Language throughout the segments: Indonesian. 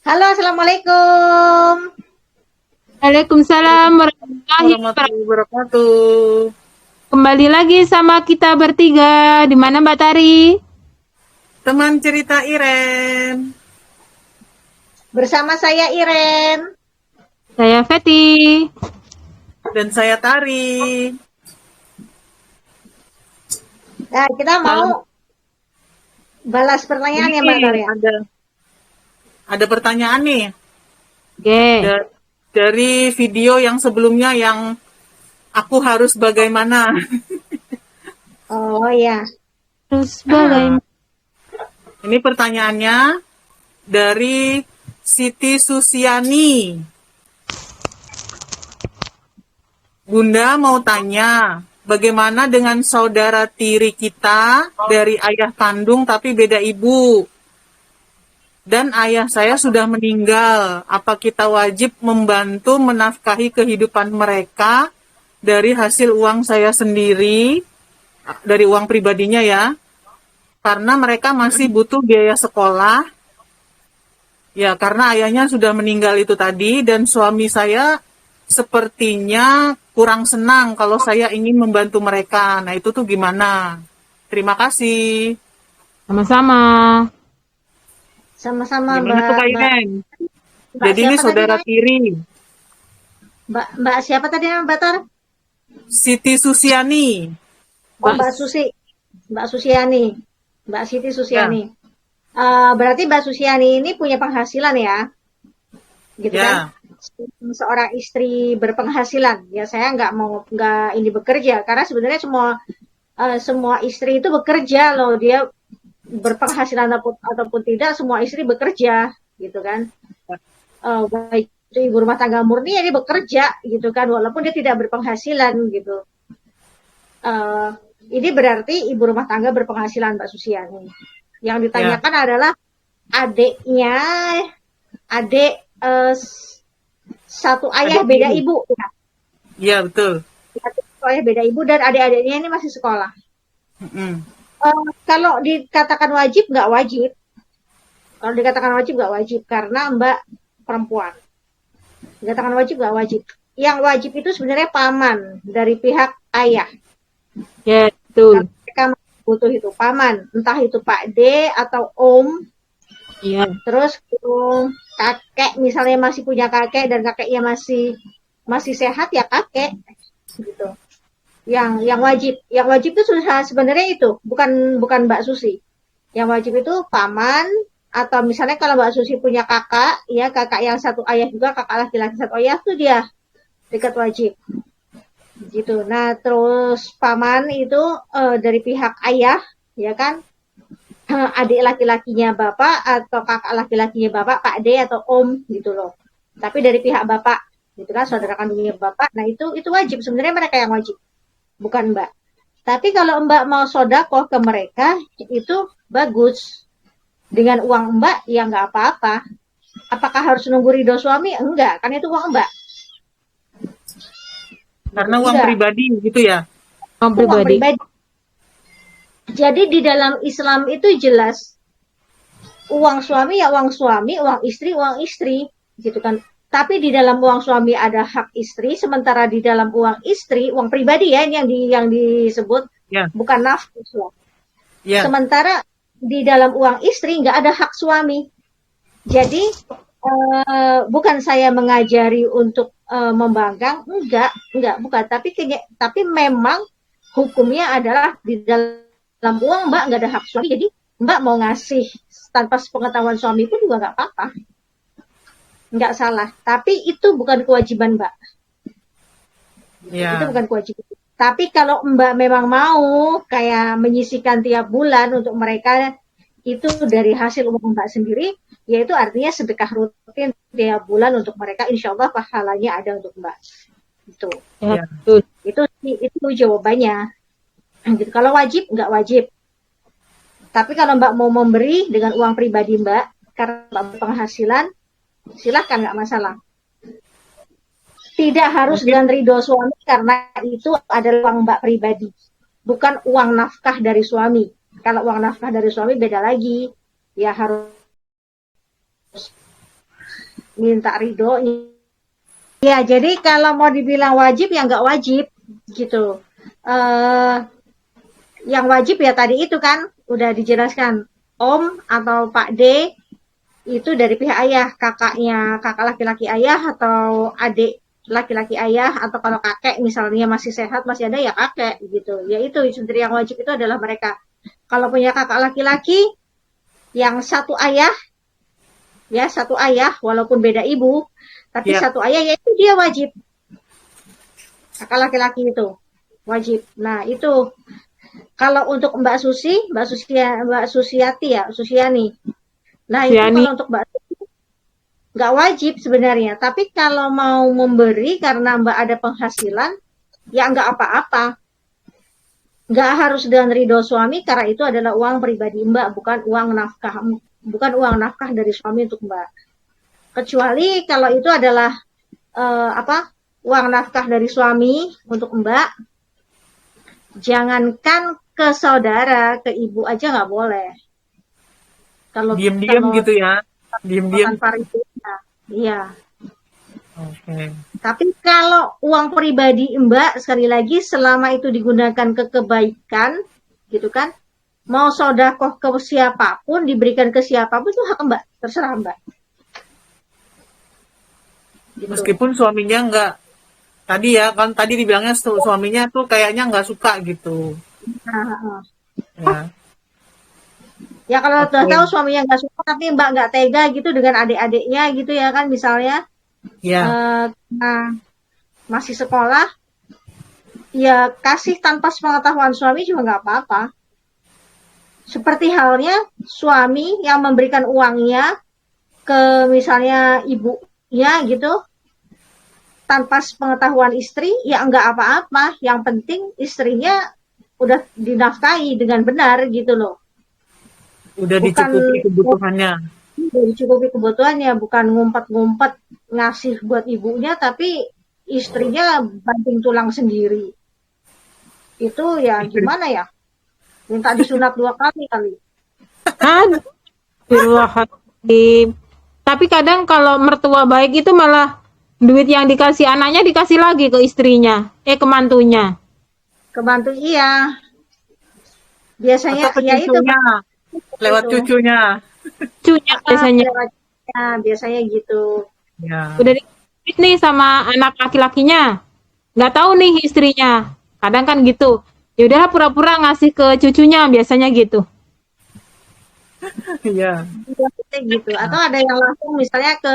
Halo, assalamualaikum. Waalaikumsalam warahmatullahi Warahmatullahi wabarakatuh. wabarakatuh. Kembali lagi sama kita bertiga. Di mana Mbak Tari? Teman cerita Iren. Bersama saya Iren. Saya Feti. Dan saya Tari. Nah, kita Malam mau balas pertanyaan ya, Mbak ini Maria. ada pertanyaan nih Oke. dari video yang sebelumnya yang aku harus bagaimana. Oh ya, Terus Nah, bagaimana? ini pertanyaannya dari Siti Susiani. Bunda mau tanya, bagaimana dengan saudara tiri kita dari ayah kandung tapi beda ibu? Dan ayah saya sudah meninggal. Apa kita wajib membantu menafkahi kehidupan mereka dari hasil uang saya sendiri, dari uang pribadinya ya? Karena mereka masih butuh biaya sekolah. Ya, karena ayahnya sudah meninggal itu tadi dan suami saya sepertinya kurang senang kalau saya ingin membantu mereka. Nah, itu tuh gimana? Terima kasih. Sama-sama. sama-sama Gimana tuh Mbak Kak Mbak Iren? Mbak Jadi ini siapa tadi saudara namanya? tiri, Mbak siapa tadi namanya, Mbak Tar? Siti Susiani. Oh, Mbak. Mbak Susi. Mbak Susiani. Mbak Siti Ya, Susiani. Berarti Mbak Susiani ini punya penghasilan ya, gitu kan? ya. Seorang istri berpenghasilan. Ya, saya nggak ini bekerja karena sebenarnya semua istri itu bekerja loh. Dia berpenghasilan ataupun tidak, semua istri bekerja, gitu kan. Baik itu ibu rumah tangga murni, ya dia bekerja, gitu kan, walaupun dia tidak berpenghasilan, gitu. Uh, ini berarti ibu rumah tangga berpenghasilan, Mbak Susiani. Yang Ya, ditanyakan adalah adiknya, adik satu ayah adik beda tiri. ibu, ya. Iya, betul. Satu ayah beda ibu dan adik-adiknya ini masih sekolah. Mm-mm. Kalau dikatakan wajib, nggak wajib. Kalau dikatakan wajib, nggak wajib. Karena Mbak perempuan. Dikatakan wajib, nggak wajib. Yang wajib itu sebenarnya paman dari pihak ayah. Ya, Kalau betul. mereka butuh itu paman. Entah itu Pak D atau Om. Iya. Terus kakek, misalnya masih punya kakek dan kakeknya masih sehat, ya kakek. Gitu. Yang wajib itu sebenarnya itu bukan bukan Mbak Susi. Yang wajib itu paman, atau misalnya kalau Mbak Susi punya kakak, ya kakak yang satu ayah juga, kakak laki-laki satu ayah tuh dia dekat wajib gitu. Nah, terus paman itu dari pihak ayah, ya kan, adik laki-lakinya bapak atau kakak laki-lakinya bapak, Pak D atau Om gitu loh. Tapi dari pihak bapak, gitu kan, saudara kandungnya bapak. Nah, itu wajib sebenarnya, mereka yang wajib, bukan Mbak. Tapi kalau Mbak mau sodakoh ke mereka, itu bagus. Dengan uang Mbak, ya nggak apa-apa. Apakah harus nunggu ridho suami? Enggak, kan itu uang Mbak. Gitu. Karena uang Enggak, pribadi gitu ya. Orang itu uang pribadi. pribadi. Jadi di dalam Islam itu jelas, uang suami ya uang suami, uang istri, gitu kan. Tapi di dalam uang suami ada hak istri, sementara di dalam uang istri, uang pribadi ya, yang disebut, Ya, bukan nafsu. ya. Sementara di dalam uang istri nggak ada hak suami. Jadi bukan saya mengajari untuk membangkang, enggak, bukan. Tapi memang hukumnya adalah di dalam uang Mbak nggak ada hak suami. Jadi Mbak mau ngasih tanpa sepengetahuan suami pun juga nggak apa-apa, nggak salah. Tapi itu bukan kewajiban Mbak. Itu Ya. bukan kewajiban. Tapi kalau Mbak memang mau kayak menyisihkan tiap bulan untuk mereka, itu dari hasil uang Mbak sendiri, yaitu artinya sedekah rutin tiap bulan untuk mereka, insya Allah pahalanya ada untuk Mbak. Itu, Ya, Ya. betul. itu jawabannya. Gitu. Kalau wajib, nggak wajib. Tapi kalau Mbak mau memberi dengan uang pribadi Mbak, karena Mbak berpenghasilan, silahkan, nggak masalah. Tidak harus Mungkin dengan ridho suami, karena itu adalah uang Mbak pribadi. Bukan uang nafkah dari suami. Kalau uang nafkah dari suami beda lagi. Ya harus minta ridhonya. Ya, jadi kalau mau dibilang wajib ya nggak wajib gitu. Eh yang wajib ya tadi itu kan udah dijelaskan. Om atau Pak D itu dari pihak ayah, kakaknya kakak laki-laki ayah atau adik laki-laki ayah, atau kalau kakek misalnya masih sehat masih ada ya kakek gitu. Ya itu sebenarnya yang wajib itu adalah mereka. Kalau punya kakak laki-laki yang satu ayah, ya satu ayah walaupun beda ibu, tapi Ya. satu ayah yaitu dia wajib. Kakak laki-laki itu wajib. Nah itu kalau untuk Mbak Susiati ya, Susiani. Nah itu Yani, kalau untuk Mbak nggak wajib sebenarnya. Tapi kalau mau memberi karena Mbak ada penghasilan, ya nggak apa-apa. Nggak harus dengan ridho suami karena itu adalah uang pribadi Mbak, bukan uang nafkah dari suami untuk Mbak. Kecuali kalau itu adalah uang nafkah dari suami untuk Mbak, jangankan ke saudara, ke ibu aja nggak boleh. Kalau Diem-diem gitu ya. Diem-diem. tanpa ridho, iya. Oke. Tapi kalau uang pribadi Mbak, sekali lagi selama itu digunakan ke kebaikan, gitu kan, mau sodakoh ke siapapun, diberikan ke siapapun itu hak Mbak, terserah Mbak. Gitu. Meskipun suaminya nggak, tadi ya kan tadi dibilangnya suaminya tuh kayaknya nggak suka gitu. Nah, Ya. ya kalau Oke. udah tahu suaminya nggak suka, tapi Mbak nggak tega gitu dengan adik-adiknya gitu ya kan, misalnya Ya. nah, masih sekolah, ya kasih tanpa sepengetahuan suami juga nggak apa-apa. Seperti halnya suami yang memberikan uangnya ke misalnya ibunya gitu, tanpa sepengetahuan istri, ya enggak apa-apa. Yang penting istrinya udah dinafkahi dengan benar gitu loh. Udah Bukan dicukupi kebutuhannya. dicukupi kebutuhannya, bukan ngumpet-ngumpet ngasih buat ibunya, tapi istrinya banting tulang sendiri. Itu ya gimana ya? Minta disunat 2 kali kali. Astagfirullahaladzim. Tapi kadang kalau mertua baik itu malah duit yang dikasih anaknya dikasih lagi ke istrinya, ke mantunya. Kebantu iya. Atau Biasanya ke ya itu cucunya, lewat itu. cucunya. Cucunya biasanya. Lewatnya, biasanya gitu. Ya. Udah dikasih nih sama anak laki-lakinya. Nggak tahu nih istrinya. Kadang kan gitu. Ya udahlah pura-pura ngasih ke cucunya biasanya gitu. Iya. Biasanya gitu. Atau ada yang langsung misalnya ke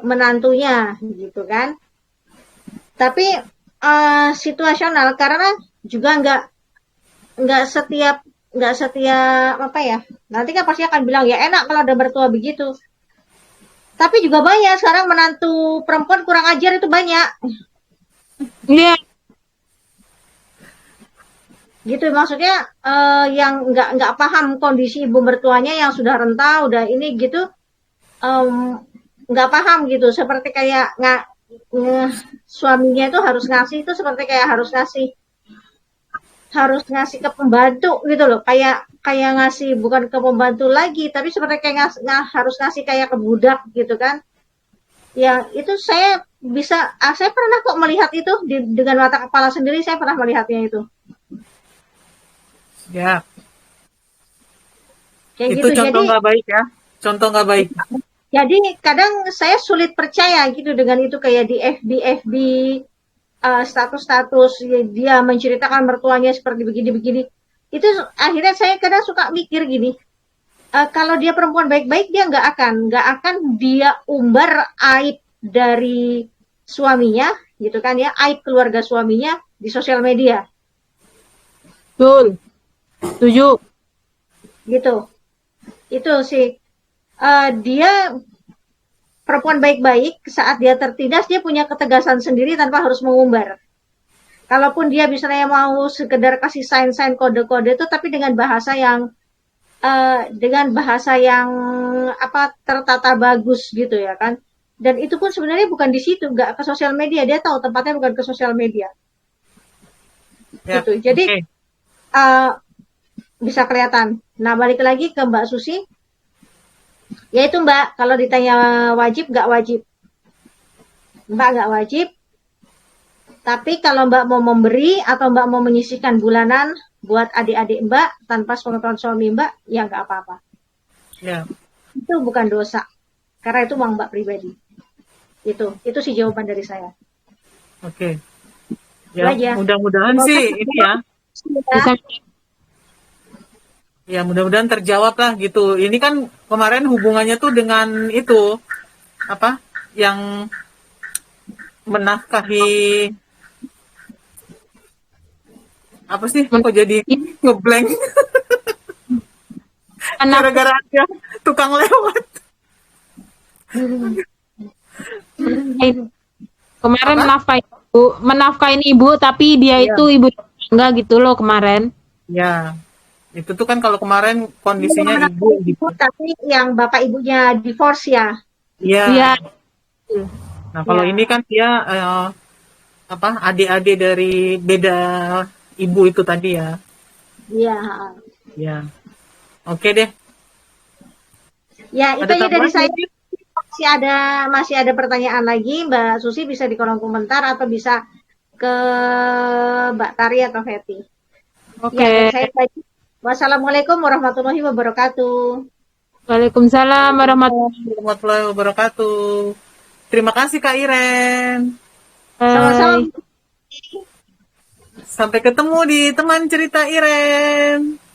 menantunya gitu kan. Tapi situasional karena juga nggak setiap apa ya. Nanti kan pasti akan bilang ya enak kalau ada mertua begitu. Tapi juga banyak sekarang menantu perempuan kurang ajar itu banyak. Iya, Gitu maksudnya yang nggak paham kondisi ibu mertuanya yang sudah renta, udah ini gitu, nggak paham gitu. Seperti kayak suaminya itu harus ngasih itu seperti kayak harus ngasih ke pembantu gitu loh, kayak kayak ngasih bukan ke pembantu lagi, tapi seperti kayak harus ngasih kayak ke budak gitu kan. Ya itu saya pernah kok melihat itu dengan mata kepala sendiri, saya pernah melihatnya itu. Ya. Kayak Itu gitu. contoh nggak baik ya. Contoh nggak baik. Jadi kadang saya sulit percaya gitu dengan itu, kayak di FB status-status dia menceritakan mertuanya seperti begini-begini. Itu akhirnya saya kadang suka mikir gini, kalau dia perempuan baik-baik dia nggak akan dia umbar aib dari suaminya gitu kan ya, aib keluarga suaminya di sosial media betul. Setuju. gitu. Itu sih dia perempuan baik-baik, saat dia tertindas dia punya ketegasan sendiri tanpa harus mengumbar. Kalaupun dia misalnya mau sekedar kasih sign-sign kode-kode itu, tapi dengan bahasa yang tertata bagus gitu ya kan. Dan itu pun sebenarnya bukan di situ, nggak ke sosial media. Dia tahu tempatnya bukan ke sosial media. Ya. Gitu. Jadi Oke. bisa kelihatan. Nah balik lagi ke Mbak Susi. Ya itu Mbak, kalau ditanya wajib nggak wajib. Mbak nggak wajib, tapi kalau Mbak mau memberi atau Mbak mau menyisihkan bulanan buat adik-adik Mbak tanpa sepengetahuan suami Mbak, ya nggak apa-apa. Ya, Itu bukan dosa, karena itu uang Mbak pribadi. Itu sih jawaban dari saya. oke. Itu Ya, aja. mudah-mudahan Semoga sih ini ya. Bisa Ya, mudah-mudahan terjawab lah gitu. Ini kan kemarin hubungannya tuh dengan itu apa? Yang menafkahi apa sih? Kok jadi ngeblank gara-gara ada tukang lewat. kemarin Apa? menafkain ibu, tapi dia Iya. itu ibu enggak gitu loh kemarin. Ya, itu tuh kan kalau kemarin kondisinya anak ibu ibu, gitu. tapi yang bapak ibunya divorce ya. Iya. Iya, Nah, kalau Ya, ini kan dia apa? Adik-adik dari beda ibu itu tadi ya. iya. Ya. Oke deh. Ya, itu Ada aja dari tambahan saya. mungkin? Masih ada pertanyaan lagi, Mbak Susi bisa di kolom komentar atau bisa ke Mbak Tari atau Feti. Ya, dari oke. saya tadi. Wassalamualaikum warahmatullahi wabarakatuh. Waalaikumsalam warahmatullahi Warahmatullahi wabarakatuh. Terima kasih Kak Iren. Sama-sama. wabarakatuh. Sampai ketemu di teman cerita Iren.